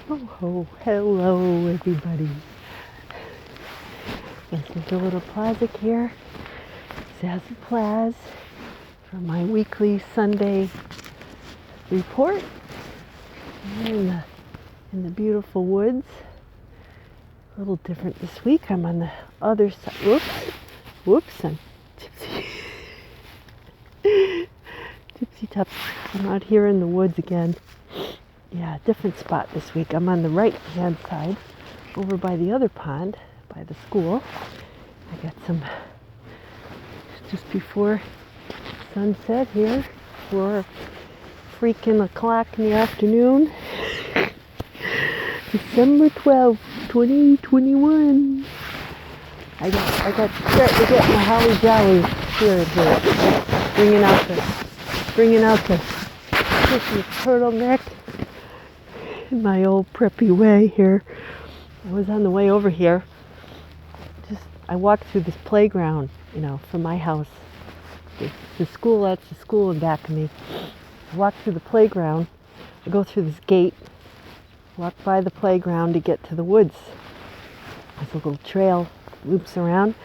Oh, hello everybody. This is a little Plaza here, Zazoo Plazz, for my weekly Sunday report. I'm in the beautiful woods. A little different this week. I'm on the other side. Whoops, I'm tipsy. Tipsy tops. I'm out here in the woods again. Yeah, different spot this week. I'm on the right-hand side, over by the other pond, by the school. I got some, just before sunset here, 4 freaking o'clock in the afternoon. December 12th, 2021. I got starting to get my holly jolly spirit here. Bringing out the Christmas turtleneck in my old preppy way here. I was on the way over here. I walked through this playground, from my house. The school, that's the school in back of me. I walk through the playground. I go through this gate, walk by the playground to get to the woods. There's a little trail, loops around,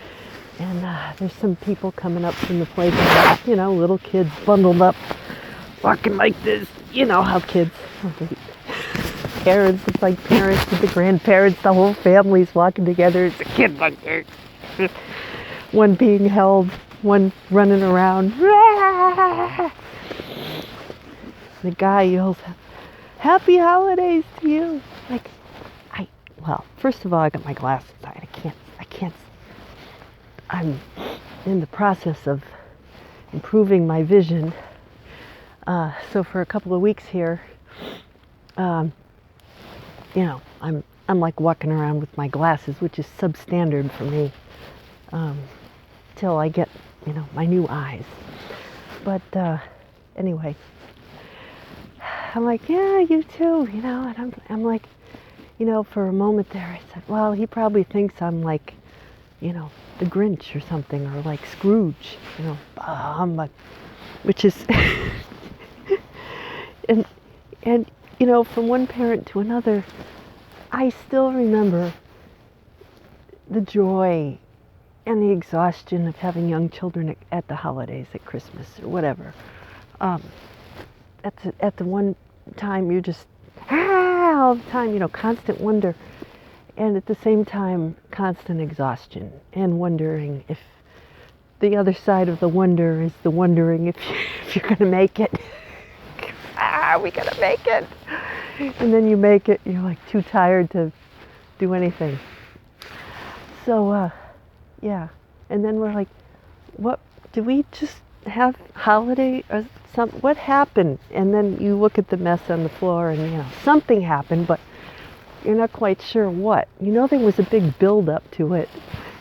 and there's some people coming up from the playground, little kids bundled up, walking like this. You know how kids, parents, it's like parents with the grandparents, the whole family's walking together. It's a kid like this. One being held, one running around. The guy yells, "Happy holidays to you." Well, first of all, I got my glasses on. I can't. I'm in the process of improving my vision. So for a couple of weeks here, I'm like walking around with my glasses, which is substandard for me, till I get, my new eyes. But anyway, I'm like, yeah, you too, and I'm like, for a moment there, I said, well, he probably thinks I'm like, the Grinch or something, or like Scrooge, which is, and from one parent to another, I still remember the joy and the exhaustion of having young children at the holidays, at Christmas or whatever. At the one time, you're just all the time, constant wonder, and at the same time, constant exhaustion and wondering if the other side of the wonder is the wondering if you're going to make it. Are we going to make it? And then you make it, you're like too tired to do anything. So, yeah. And then we're like, what, did we just have holiday or something? What happened? And then you look at the mess on the floor and, something happened, but you're not quite sure what. There was a big build up to it,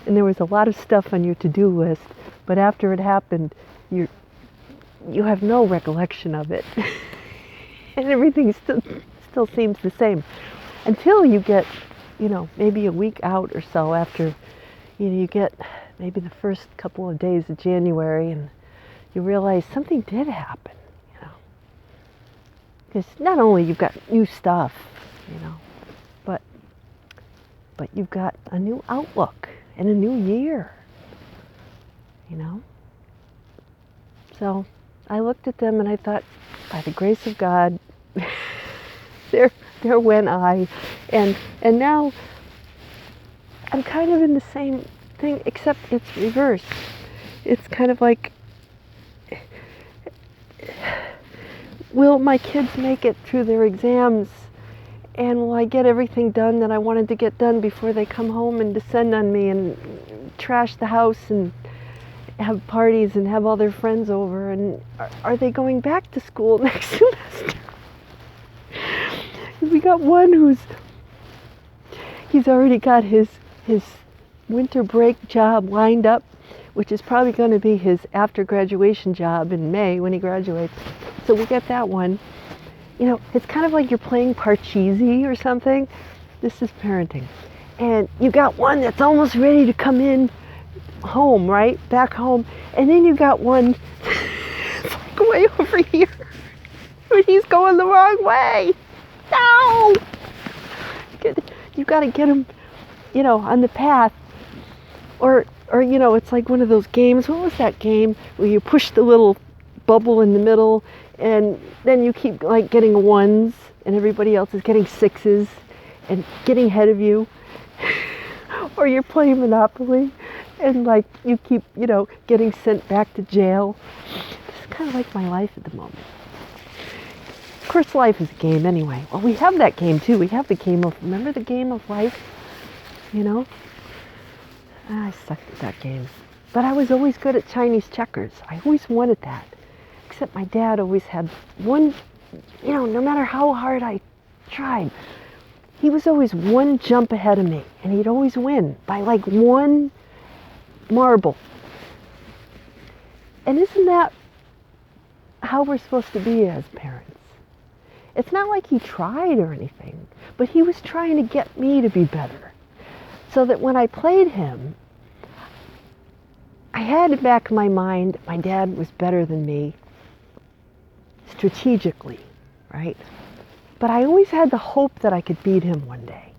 and there was a lot of stuff on your to-do list, but after it happened, you have no recollection of it. And everything still seems the same until you get, maybe a week out or so after, you get maybe the first couple of days of January, and you realize something did happen, because not only you've got new stuff, but you've got a new outlook and a new year, So I looked at them and I thought, by the grace of God, there went I, and now I'm kind of in the same thing, except it's reversed. It's kind of like, will my kids make it through their exams, and will I get everything done that I wanted to get done before they come home and descend on me and trash the house and have parties and have all their friends over, and are they going back to school next semester? We got one he's already got his winter break job lined up, which is probably going to be his after graduation job in May when he graduates. So we got that one. It's kind of like you're playing Parcheesi or something. This is parenting. And you got one that's almost ready to come in home, right? Back home. And then you got one that's like way over here. But he's going the wrong way. No! you got to get them, on the path. Or, it's like one of those games. What was that game where you push the little bubble in the middle and then you keep like getting ones and everybody else is getting sixes and getting ahead of you? Or you're playing Monopoly and like you keep, getting sent back to jail. It's kind of like my life at the moment. Of course, life is a game anyway. Well, we have that game too. We have the game of, remember the game of life? I sucked at that game. But I was always good at Chinese checkers. I always wanted that. Except my dad always had one, no matter how hard I tried, he was always one jump ahead of me. And he'd always win by like one marble. And isn't that how we're supposed to be as parents? It's not like he tried or anything, but he was trying to get me to be better. So that when I played him, I had in the back of my mind, my dad was better than me strategically, right? But I always had the hope that I could beat him one day,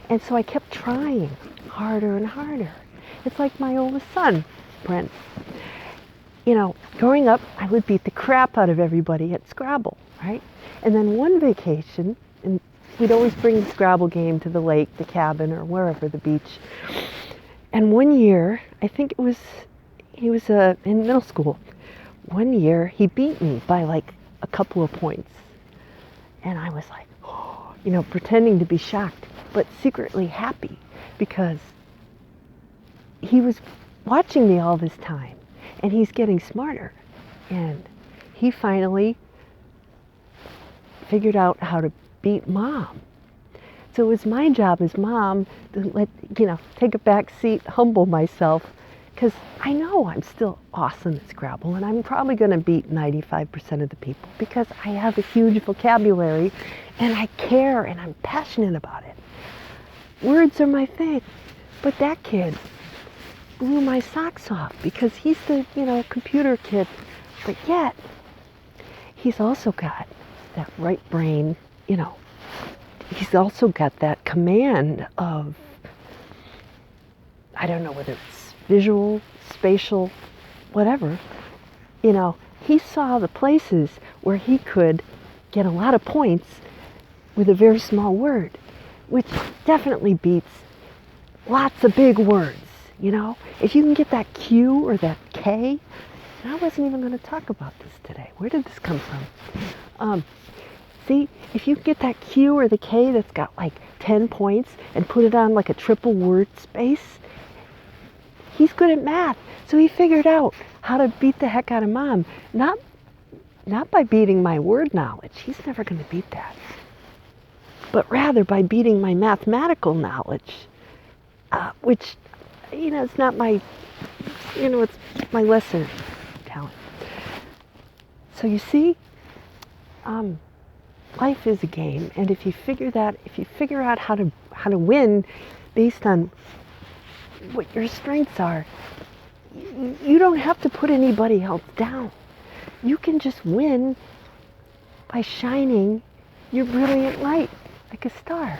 And so I kept trying harder and harder. It's like my oldest son, Brent. Growing up, I would beat the crap out of everybody at Scrabble, right? And then one vacation, and we'd always bring the Scrabble game to the lake, the cabin, or wherever, the beach. And one year, I think he was in middle school. One year, he beat me by like a couple of points. And I was like, pretending to be shocked, but secretly happy because he was watching me all this time and he's getting smarter. And he finally figured out how to beat Mom. So it was my job as mom to take a back seat, humble myself, because I know I'm still awesome at Scrabble and I'm probably going to beat 95% of the people because I have a huge vocabulary and I care and I'm passionate about it. Words are my thing, but that kid blew my socks off because he's the, computer kid, but yet he's also got that right brain, he's also got that command of, I don't know whether it's visual, spatial, whatever. He saw the places where he could get a lot of points with a very small word, which definitely beats lots of big words, If you can get that Q or that K, and I wasn't even going to talk about this today. Where did this come from? See, if you get that Q or the K that's got like 10 points and put it on like a triple word space, he's good at math. So he figured out how to beat the heck out of Mom. Not by beating my word knowledge. He's never going to beat that. But rather by beating my mathematical knowledge, which, it's not my, it's my lesser talent. So you see, life is a game, and if you figure out how to win based on what your strengths are, you don't have to put anybody else down. You can just win by shining your brilliant light like a star.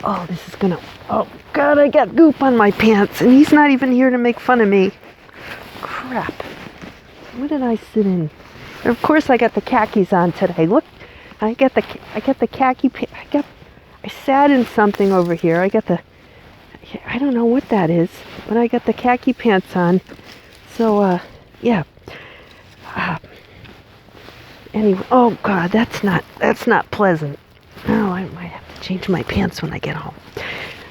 Oh, oh God, I got goop on my pants, and he's not even here to make fun of me. Crap. What did I sit in? And of course, I got the khakis on today. Look, I got the khaki. I sat in something over here. I don't know what that is, but I got the khaki pants on. So, yeah. Anyway, oh God, that's not pleasant. Oh, I might have to change my pants when I get home.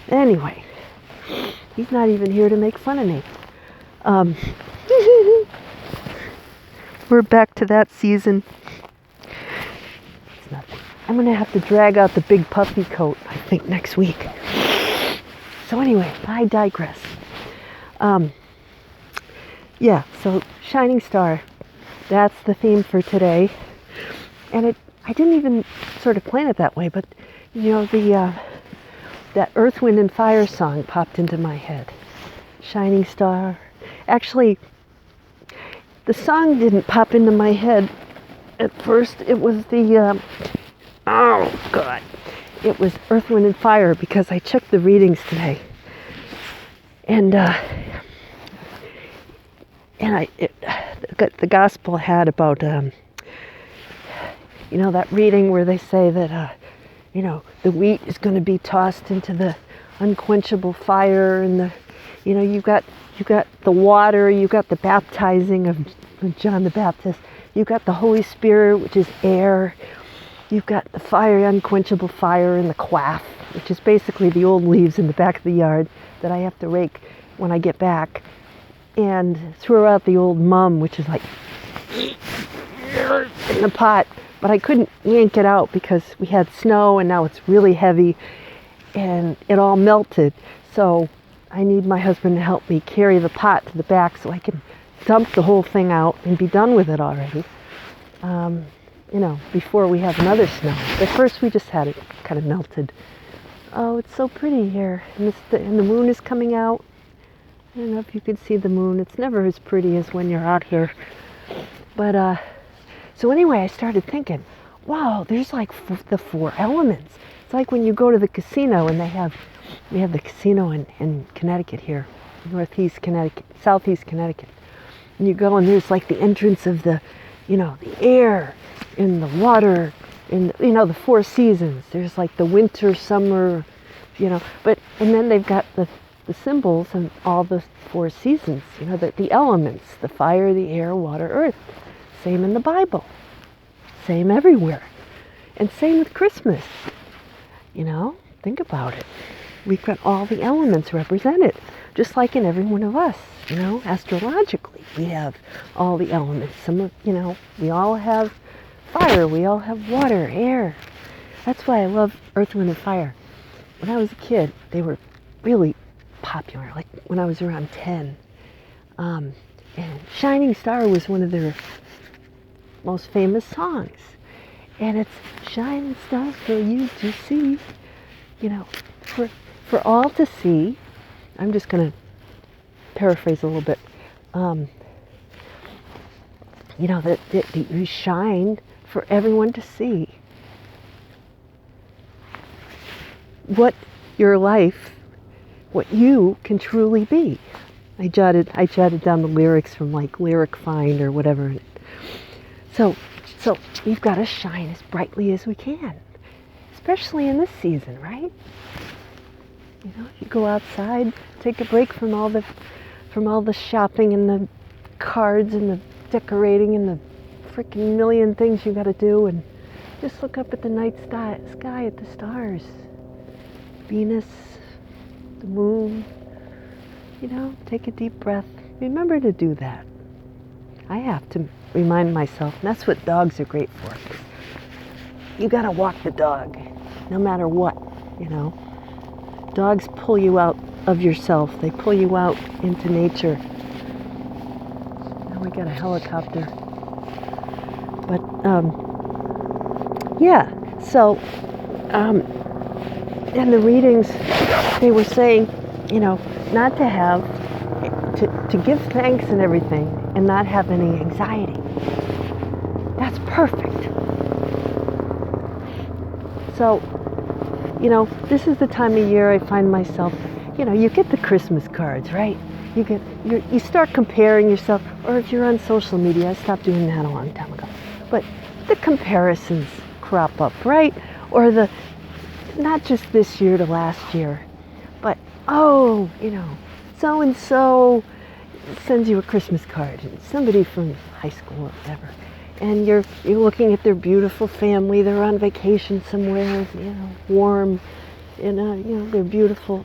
Anyway, he's not even here to make fun of me. We're back to that season. It's nothing. I'm going to have to drag out the big puffy coat, I think, next week. So anyway, I digress. Yeah, so Shining Star, that's the theme for today. And I didn't even sort of plan it that way, but, that Earth, Wind, and Fire song popped into my head. Shining Star. Actually, the song didn't pop into my head at first. It was the, oh God. it was Earth, Wind, and Fire because I checked the readings today. And the gospel had about, that reading where they say that, the wheat is going to be tossed into the unquenchable fire, and you've got the water, you've got the baptizing of John the Baptist, you've got the Holy Spirit, which is air, you've got the fire, unquenchable fire, and the quaff, which is basically the old leaves in the back of the yard that I have to rake when I get back, and throw out the old mum, which is like in the pot, but I couldn't yank it out because we had snow and now it's really heavy and it all melted. So I need my husband to help me carry the pot to the back so I can dump the whole thing out and be done with it already, before we have another snow. But first we just had it kind of melted. Oh, it's so pretty here, and the moon is coming out. I don't know if you can see the moon. It's never as pretty as when you're out here. But, so anyway, I started thinking, wow, there's like the 4 elements. It's like when you go to the casino and we have the casino in Connecticut here, northeast Connecticut, southeast Connecticut. And you go and there's like the entrance of the air and the water and, the 4 seasons. There's like the winter, summer, and then they've got the symbols and all the 4 seasons, the elements, the fire, the air, water, earth. Same in the Bible. Same everywhere. And same with Christmas. Think about it. We've got all the elements represented, just like in every one of us, astrologically. We have all the elements. We all have fire, we all have water, air. That's why I love Earth, Wind, and Fire. When I was a kid, they were really popular, like when I was around 10. And Shining Star was one of their most famous songs. And it's shining stars for you to see, for all to see. I'm just going to paraphrase a little bit. That you shine for everyone to see. What your life, what you can truly be. I jotted down the lyrics from like Lyric Find or whatever. So we've got to shine as brightly as we can, especially in this season, right? You go outside, take a break from all the shopping and the cards and the decorating and the freaking million things you got to do, and just look up at the night sky at the stars, Venus, the moon. Take a deep breath. Remember to do that. I have to remind myself, and that's what dogs are great for. You got to walk the dog, no matter what. Dogs pull you out of yourself. They pull you out into nature. Now we got a helicopter. But so in the readings they were saying, not to have to give thanks and everything and not have any anxiety. That's perfect. So, this is the time of year I find myself, you get the Christmas cards, right? You start comparing yourself, or if you're on social media, I stopped doing that a long time ago. But the comparisons crop up, right? Or not just this year to last year, but so-and-so sends you a Christmas card, and somebody from high school or whatever, and you're looking at their beautiful family. They're on vacation somewhere, warm, they're beautiful,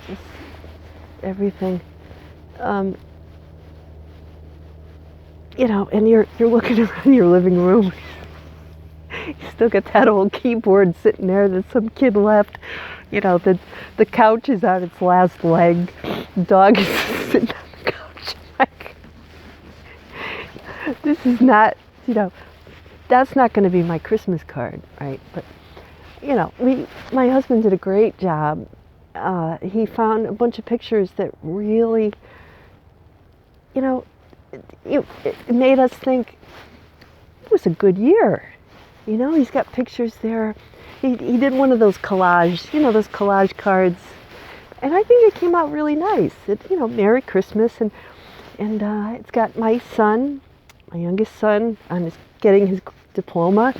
just everything, and you're looking around your living room. You still got that old keyboard sitting there that some kid left. The couch is on its last leg. The dog is sitting on the couch. Like, this is not, that's not going to be my Christmas card, right? But, my husband did a great job. He found a bunch of pictures that really, it made us think it was a good year. You know, he's got pictures there. He did one of those collage, you know, those collage cards. And I think it came out really nice. It, you know, Merry Christmas. And it's got my son, my youngest son, getting his diploma.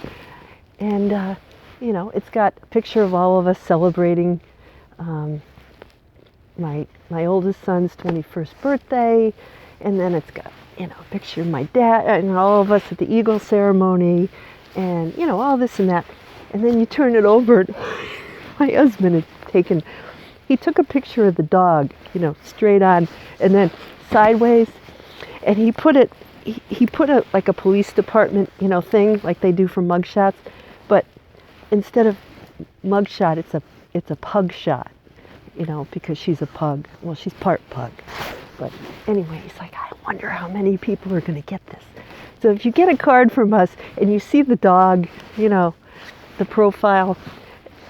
And, you know, it's got a picture of all of us celebrating my oldest son's 21st birthday. And then it's got, you know, a picture of my dad and all of us at the Eagle ceremony. And, you know, all this and that. And then you turn it over. And my husband he took a picture of the dog, you know, straight on, and then sideways. And he put like a police department, you know, thing like they do for mugshots. But instead of mugshot, it's a pug shot, you know, because she's a pug. Well, she's part pug. But anyway, he's like, I wonder how many people are going to get this. So if you get a card from us and you see the dog, you know, the profile,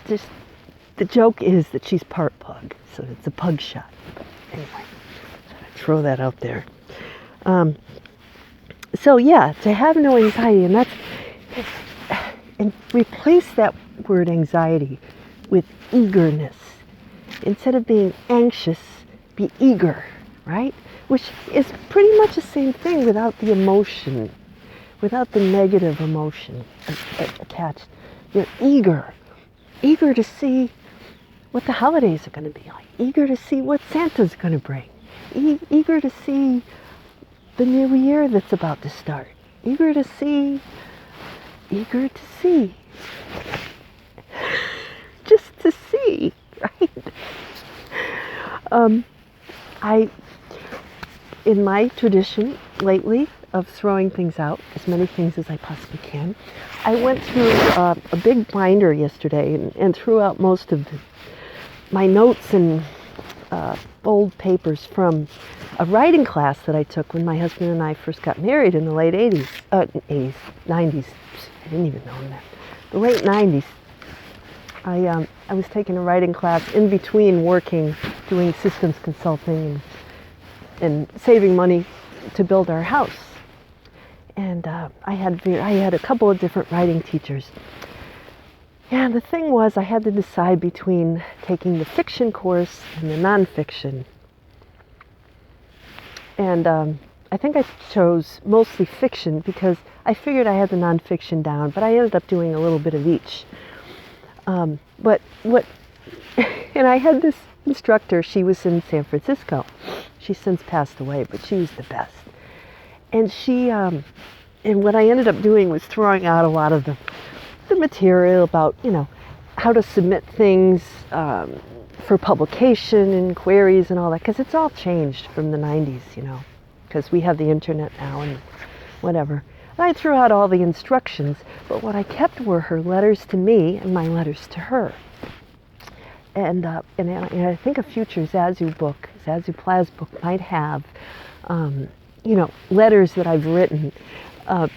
just the joke is that she's part pug, so it's a pug shot. Anyway, I throw that out there. So yeah, to have no anxiety, and replace that word anxiety with eagerness. Instead of being anxious, be eager, right? Which is pretty much the same thing without the emotion, without the negative emotion attached. You're eager to see what the holidays are going to be like, eager to see what Santa's going to bring, eager to see the new year that's about to start, eager to see, just to see, right? In my tradition lately of throwing things out, as many things as I possibly can, I went through a big binder yesterday and threw out most of my notes and old papers from a writing class that I took when my husband and I first got married in the late 90s. I didn't even know that. The late 90s. I was taking a writing class in between working, doing systems consulting and saving money to build our house. And I had a couple of different writing teachers. And the thing was, I had to decide between taking the fiction course and the nonfiction. And I think I chose mostly fiction because I figured I had the nonfiction down, but I ended up doing a little bit of each. And I had this instructor, she was in San Francisco. She's since passed away, but she was the best. And and what I ended up doing was throwing out a lot of the material about, you know, how to submit things for publication and queries and all that, because it's all changed from the 90s, you know, because we have the internet now and whatever. And I threw out all the instructions, but what I kept were her letters to me and my letters to her. And I think a future Zazoo Plazz book might have, you know, letters that I've written,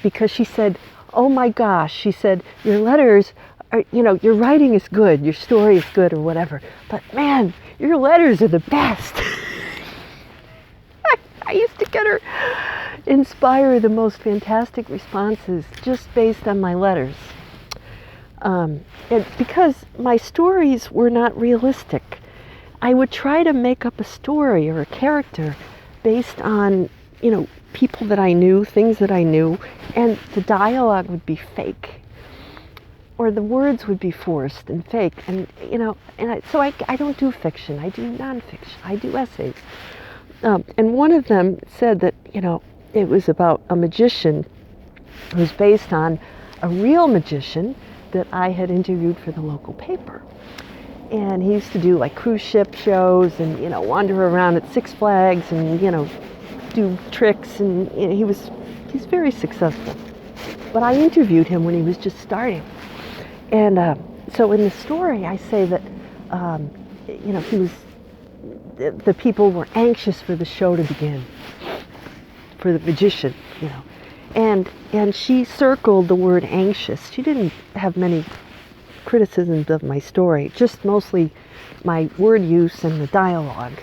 because she said, oh my gosh, she said, your letters are, you know, your writing is good, your story is good or whatever, but man, your letters are the best. I used to get her inspire the most fantastic responses just based on my letters. And because my stories were not realistic, I would try to make up a story or a character based on, you know, people that I knew, things that I knew, and the dialogue would be fake, or the words would be forced and fake, and you know, so I don't do fiction. I do nonfiction. I do essays. And one of them said that, you know, it was about a magician. It was based on a real magician that I had interviewed for the local paper. And he used to do like cruise ship shows and, you know, wander around at Six Flags and, you know, do tricks, and you know, he's very successful. But I interviewed him when he was just starting. And so in the story I say that, you know, the people were anxious for the show to begin, for the magician, you know. And she circled the word anxious. She didn't have many criticisms of my story, just mostly my word use and the dialogue.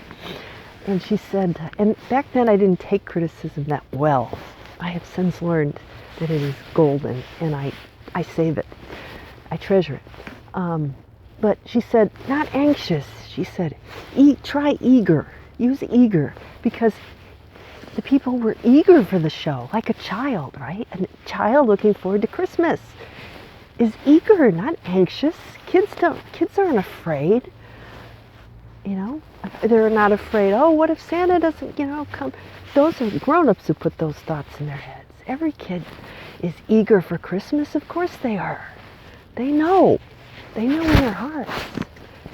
And she said, and back then I didn't take criticism that well. I have since learned that it is golden, and I I save it. I treasure it. But she said, not anxious. She said, try eager. Use eager, because the people were eager for the show, like a child, right? A child looking forward to Christmas is eager, not anxious. Kids aren't afraid. You know, they're not afraid. Oh, what if Santa doesn't, come? Those are grown-ups who put those thoughts in their heads. Every kid is eager for Christmas. Of course they are. They know in their hearts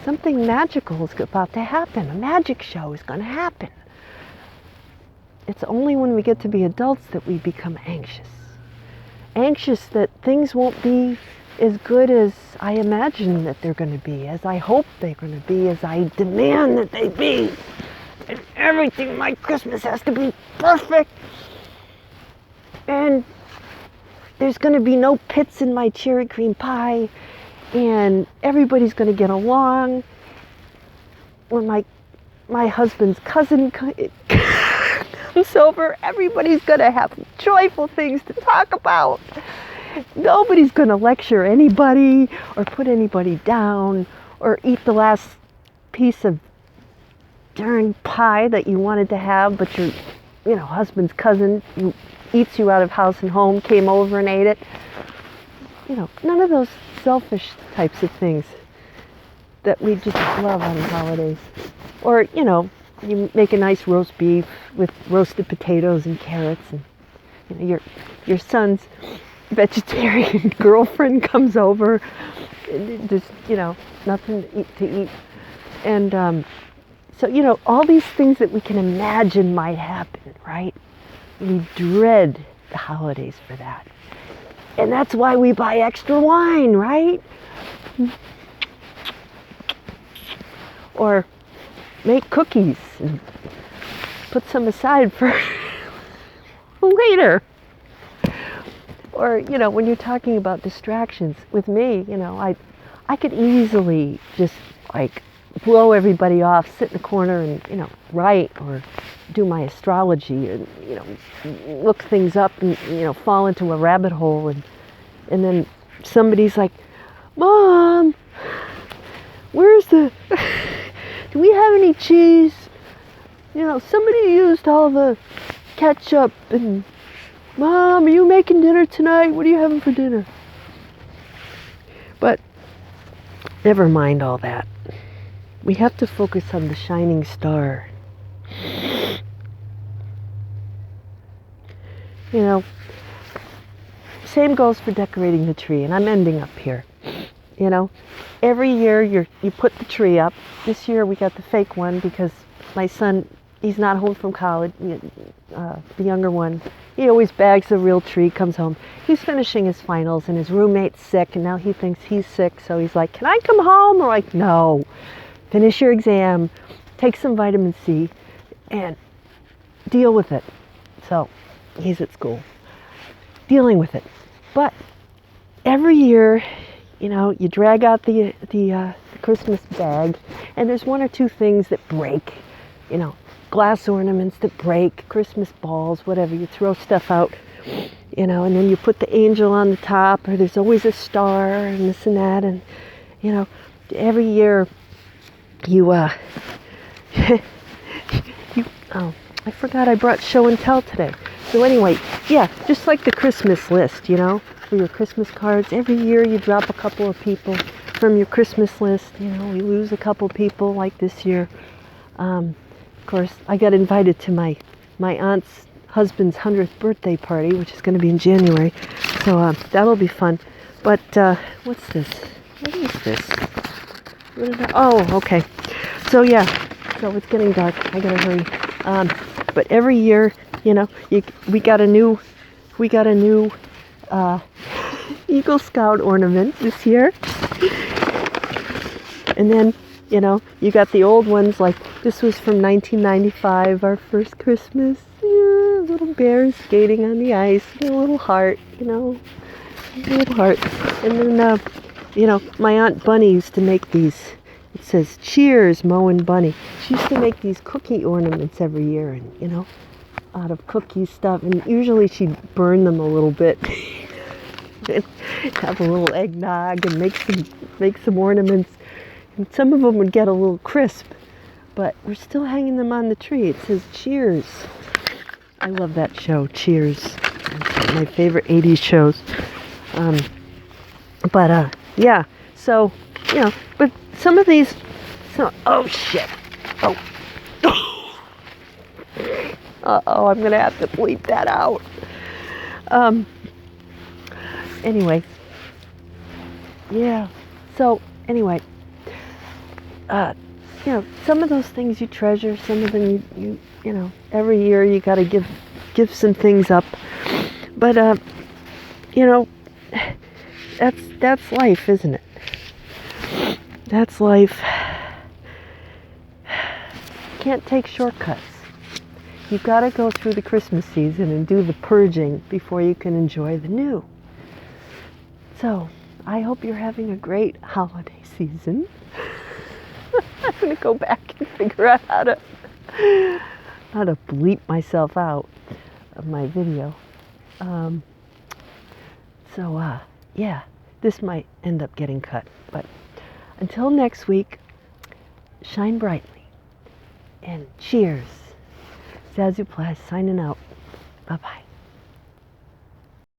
something magical is about to happen. A magic show is going to happen. It's only when we get to be adults that we become anxious. Anxious that things won't be as good as I imagine that they're going to be, as I hope they're going to be, as I demand that they be. And everything, my Christmas has to be perfect. And there's going to be no pits in my cherry cream pie. And everybody's going to get along. When my husband's cousin comes over, everybody's going to have joyful things to talk about. Nobody's going to lecture anybody or put anybody down or eat the last piece of darn pie that you wanted to have, but your husband's cousin who eats you out of house and home came over and ate it. None of those selfish types of things that we just love on the holidays. Or, you make a nice roast beef with roasted potatoes and carrots, and your son's vegetarian girlfriend comes over, and just nothing to eat, and so all these things that we can imagine might happen, right? We dread the holidays for that, and that's why we buy extra wine, right? Or make cookies and put some aside for later. Or, when you're talking about distractions, with me, I could easily just blow everybody off, sit in a corner and, write or do my astrology and, look things up and, fall into a rabbit hole. And then somebody's like, Mom, do we have any cheese? Somebody used all the ketchup, and Mom, are you making dinner tonight? What are you having for dinner? But never mind all that. We have to focus on the shining star. Same goes for decorating the tree, and I'm ending up here. Every year you put the tree up. This year we got the fake one because my son, he's not home from college, the younger one. He always bags the real tree, comes home. He's finishing his finals and his roommate's sick, and now he thinks he's sick, so he's like, can I come home? We're like, no. Finish your exam, take some vitamin C, and deal with it. So he's at school, dealing with it. But every year, you drag out the Christmas bag, and there's one or two things that break, glass ornaments that break, Christmas balls, whatever. You throw stuff out, and then you put the angel on the top, or there's always a star and this and that, and every year you oh, I forgot I brought show and tell today. So anyway, yeah, just like the Christmas list, for your Christmas cards. Every year you drop a couple of people from your Christmas list. You lose a couple people like this year. Of course, I got invited to my aunt's husband's 100th birthday party, which is going to be in January. So that'll be fun. But what's this? What is this? What is that? Oh, okay. So yeah, so it's getting dark. I gotta hurry. But every year, we got a new Eagle Scout ornament this year. And then, you got the old ones, like this was from 1995, our first Christmas. Yeah, little bears skating on the ice, a little heart, a little heart. And then, my Aunt Bunny used to make these. It says, cheers, Mo and Bunny. She used to make these cookie ornaments every year, and, out of cookie stuff. And usually she'd burn them a little bit. and have a little eggnog and make some ornaments. And some of them would get a little crisp, but we're still hanging them on the tree. It says Cheers. I love that show, Cheers. It's one of my favorite 80s shows. Yeah, so, but some of these, oh shit. Oh. Uh-oh, I'm going to have to bleep that out. Anyway. Yeah. So, anyway. Some of those things you treasure, some of them you every year you got to give some things up. But, that's life, isn't it? That's life. Can't take shortcuts. You've got to go through the Christmas season and do the purging before you can enjoy the new. So, I hope you're having a great holiday season. I'm going to go back and figure out how to bleep myself out of my video. Yeah, this might end up getting cut. But until next week, shine brightly and cheers. Zazoo Plazz signing out. Bye-bye.